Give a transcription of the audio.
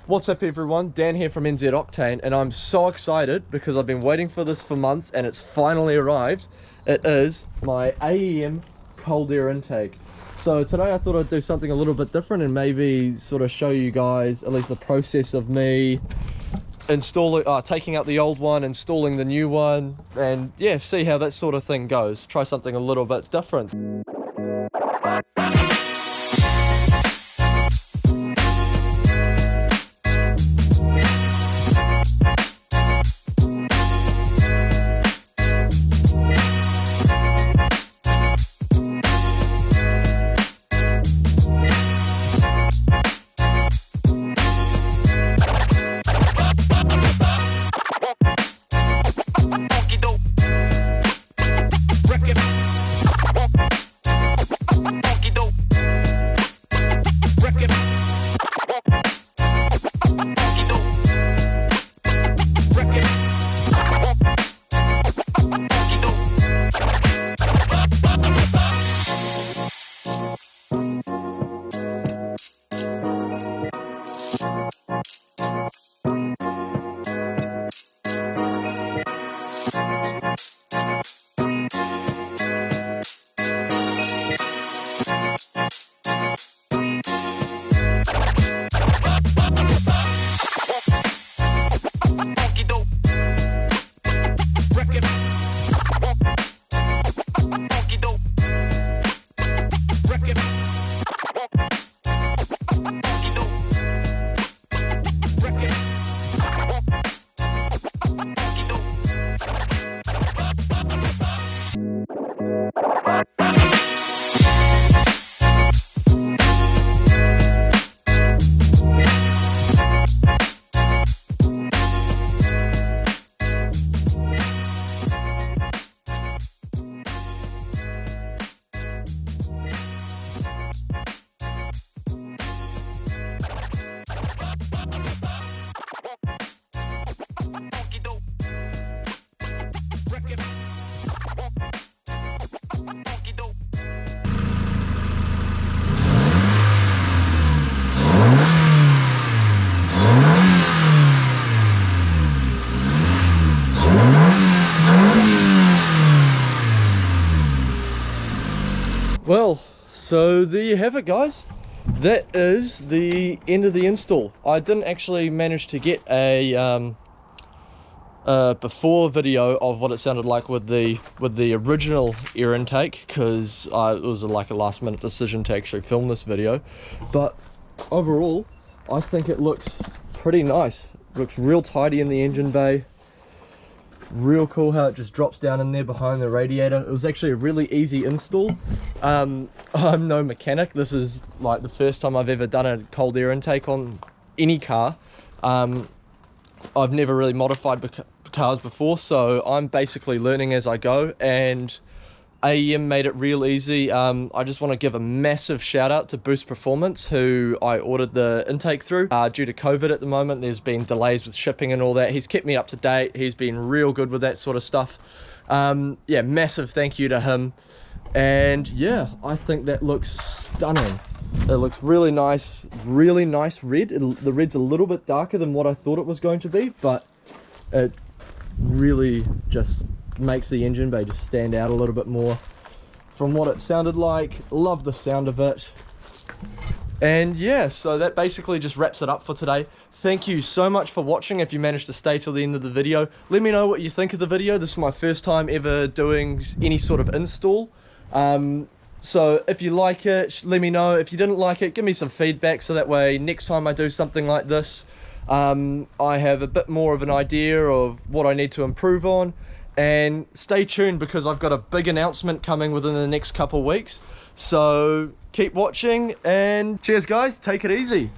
What's up everyone, Dan here from NZ Octane, and I'm so excited because I've been waiting for this for months and it's finally arrived. It is my AEM cold air intake. So today I thought I'd do something a little bit different and maybe sort of show you guys at least the process of me installing, taking out the old one, installing the new one, and yeah, see how that sort of thing goes. Try something a little bit different. Well, so there you have it guys. That is the end of the install. I didn't actually manage to get a before video of what it sounded like with the original air intake, because it was like a last minute decision to actually film this video. But overall, I think it looks pretty nice. It looks real tidy in the engine bay. Real cool how it just drops down in there behind the radiator. It was actually a really easy install. I'm no mechanic. This is like the first time I've ever done a cold air intake on any car. I've never really modified cars before, so I'm basically learning as I go, and AEM made it real easy. I just want to give a massive shout out to Boost Performance, who I ordered the intake through. Due to COVID at the moment, there's been delays with shipping and all that. He's kept me up to date. He's been real good with that sort of stuff. Yeah, massive thank you to him. And yeah, I think that looks stunning. It looks really nice red. The red's a little bit darker than what I thought it was going to be, but it really just makes the engine bay just stand out a little bit more from what it sounded like. Love the sound of it. And yeah, so that basically just wraps it up for today. Thank you so much for watching. If you managed to stay till the end of the video, let me know what you think of the video. This is my first time ever doing any sort of install. So if you like it, let me know. If you didn't like it, give me some feedback, so that way next time I do something like this, I have a bit more of an idea of what I need to improve on. And stay tuned, because I've got a big announcement coming within the next couple weeks. So keep watching, and cheers guys, take it easy.